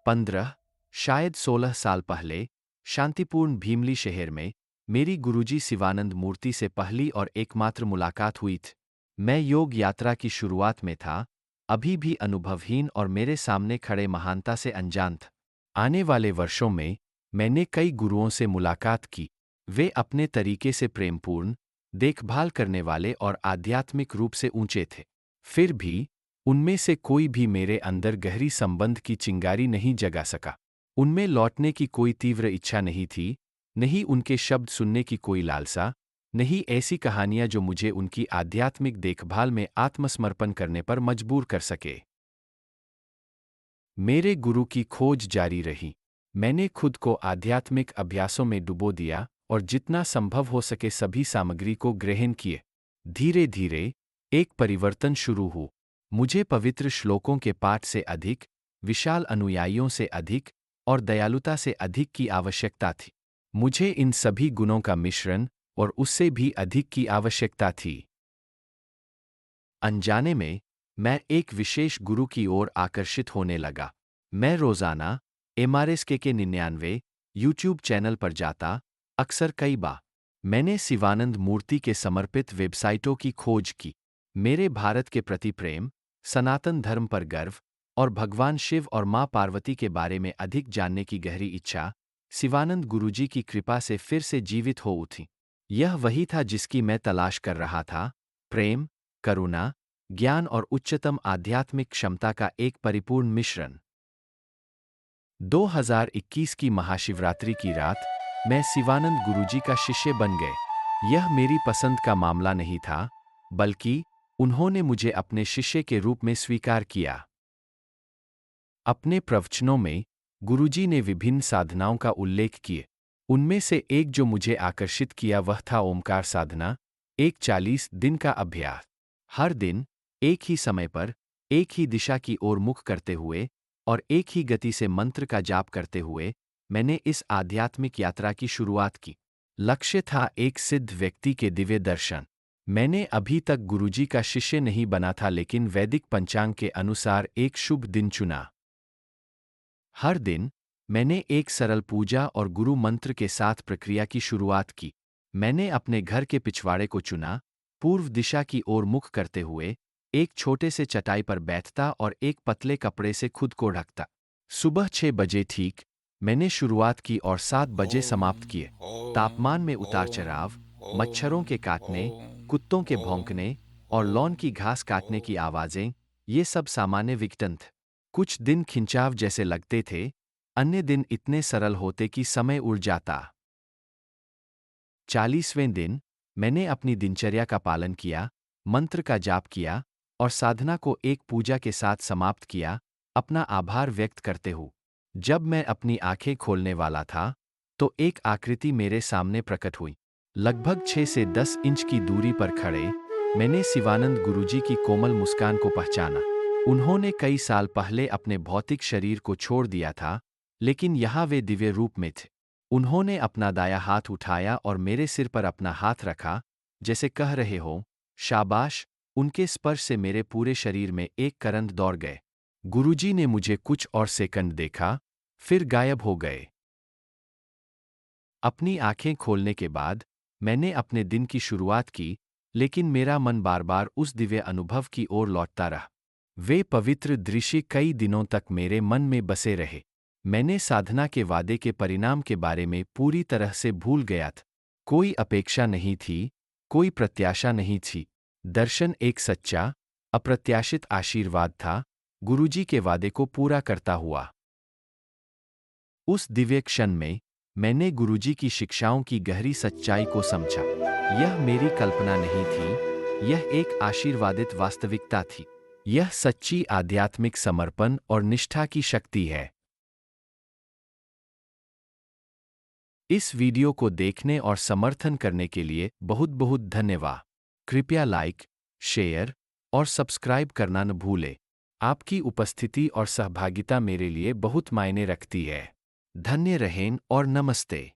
15 शायद 16 साल पहले शांतिपूर्ण भीमली शहर में मेरी गुरुजी शिवानंद मूर्ति से पहली और एकमात्र मुलाकात हुई थी। मैं योग यात्रा की शुरुआत में था, अभी भी अनुभवहीन और मेरे सामने खड़े महानता से अनजान था। आने वाले वर्षों में मैंने कई गुरुओं से मुलाकात की। वे अपने तरीके से प्रेमपूर्ण, देखभाल करने वाले और आध्यात्मिक रूप से ऊंचे थे। फिर भी उनमें से कोई भी मेरे अंदर गहरी संबंध की चिंगारी नहीं जगा सका। उनमें लौटने की कोई तीव्र इच्छा नहीं थी, नहीं उनके शब्द सुनने की कोई लालसा, नहीं ऐसी कहानियां जो मुझे उनकी आध्यात्मिक देखभाल में आत्मसमर्पण करने पर मजबूर कर सके। मेरे गुरु की खोज जारी रही। मैंने खुद को आध्यात्मिक अभ्यासों में डुबो दिया और जितना संभव हो सके सभी सामग्री को ग्रहण किए। धीरे धीरे एक परिवर्तन शुरू हुआ। मुझे पवित्र श्लोकों के पाठ से अधिक, विशाल अनुयायियों से अधिक और दयालुता से अधिक की आवश्यकता थी। मुझे इन सभी गुणों का मिश्रण और उससे भी अधिक की आवश्यकता थी। अनजाने में मैं एक विशेष गुरु की ओर आकर्षित होने लगा। मैं रोजाना MRSK के 99 यूट्यूब चैनल पर जाता, अक्सर कई बार। मैंने शिवानंद मूर्ति के समर्पित वेबसाइटों की खोज की। मेरे भारत के प्रति प्रेम, सनातन धर्म पर गर्व और भगवान शिव और मां पार्वती के बारे में अधिक जानने की गहरी इच्छा शिवानंद गुरुजी की कृपा से फिर से जीवित हो उठी। यह वही था जिसकी मैं तलाश कर रहा था, प्रेम, करुणा, ज्ञान और उच्चतम आध्यात्मिक क्षमता का एक परिपूर्ण मिश्रण। 2021 की महाशिवरात्रि की रात मैं शिवानंद गुरुजी का शिष्य बन गए। यह मेरी पसंद का मामला नहीं था, बल्कि उन्होंने मुझे अपने शिष्य के रूप में स्वीकार किया। अपने प्रवचनों में गुरुजी ने विभिन्न साधनाओं का उल्लेख किए। उनमें से एक जो मुझे आकर्षित किया वह था ओमकार साधना, एक 40 दिन का अभ्यास। हर दिन एक ही समय पर, एक ही दिशा की ओर मुख करते हुए और एक ही गति से मंत्र का जाप करते हुए मैंने इस आध्यात्मिक यात्रा की शुरुआत की। लक्ष्य था एक सिद्ध व्यक्ति के दिव्य दर्शन। मैंने अभी तक गुरुजी का शिष्य नहीं बना था, लेकिन वैदिक पंचांग के अनुसार एक शुभ दिन चुना। हर दिन मैंने एक सरल पूजा और गुरु मंत्र के साथ प्रक्रिया की शुरुआत की। मैंने अपने घर के पिछवाड़े को चुना, पूर्व दिशा की ओर मुख करते हुए एक छोटे से चटाई पर बैठता और एक पतले कपड़े से खुद को ढकता। सुबह 6 बजे ठीक मैंने शुरुआत की और 7 बजे समाप्त किए। तापमान में उतार चढ़ाव, मच्छरों के काटने, कुत्तों के भौंकने और लॉन की घास काटने की आवाजें, ये सब सामान्य विघटन थे। कुछ दिन खिंचाव जैसे लगते थे, अन्य दिन इतने सरल होते कि समय उड़ जाता। 40वें दिन मैंने अपनी दिनचर्या का पालन किया, मंत्र का जाप किया और साधना को एक पूजा के साथ समाप्त किया, अपना आभार व्यक्त करते हुए। जब मैं अपनी आंखें खोलने वाला था, तो एक आकृति मेरे सामने प्रकट हुई। लगभग 6 से 10 इंच की दूरी पर खड़े मैंने शिवानंद गुरुजी की कोमल मुस्कान को पहचाना। उन्होंने कई साल पहले अपने भौतिक शरीर को छोड़ दिया था, लेकिन यहाँ वे दिव्य रूप में थे। उन्होंने अपना दायां हाथ उठाया और मेरे सिर पर अपना हाथ रखा, जैसे कह रहे हो, शाबाश। उनके स्पर्श से मेरे पूरे शरीर में एक करंट दौड़ गए। गुरुजी ने मुझे कुछ और सेकंड देखा, फिर गायब हो गए। अपनी आंखें खोलने के बाद मैंने अपने दिन की शुरुआत की, लेकिन मेरा मन बार बार उस दिव्य अनुभव की ओर लौटता रहा। वे पवित्र दृश्य कई दिनों तक मेरे मन में बसे रहे। मैंने साधना के वादे के परिणाम के बारे में पूरी तरह से भूल गया था। कोई अपेक्षा नहीं थी, कोई प्रत्याशा नहीं थी। दर्शन एक सच्चा, अप्रत्याशित आशीर्वाद था, गुरुजी के वादे को पूरा करता हुआ। उस दिव्य क्षण में मैंने गुरुजी की शिक्षाओं की गहरी सच्चाई को समझा। यह मेरी कल्पना नहीं थी, यह एक आशीर्वादित वास्तविकता थी। यह सच्ची आध्यात्मिक समर्पण और निष्ठा की शक्ति है। इस वीडियो को देखने और समर्थन करने के लिए बहुत बहुत धन्यवाद। कृपया लाइक, शेयर और सब्सक्राइब करना न भूलें। आपकी उपस्थिति और सहभागिता मेरे लिए बहुत मायने रखती है। धन्य रहें और नमस्ते।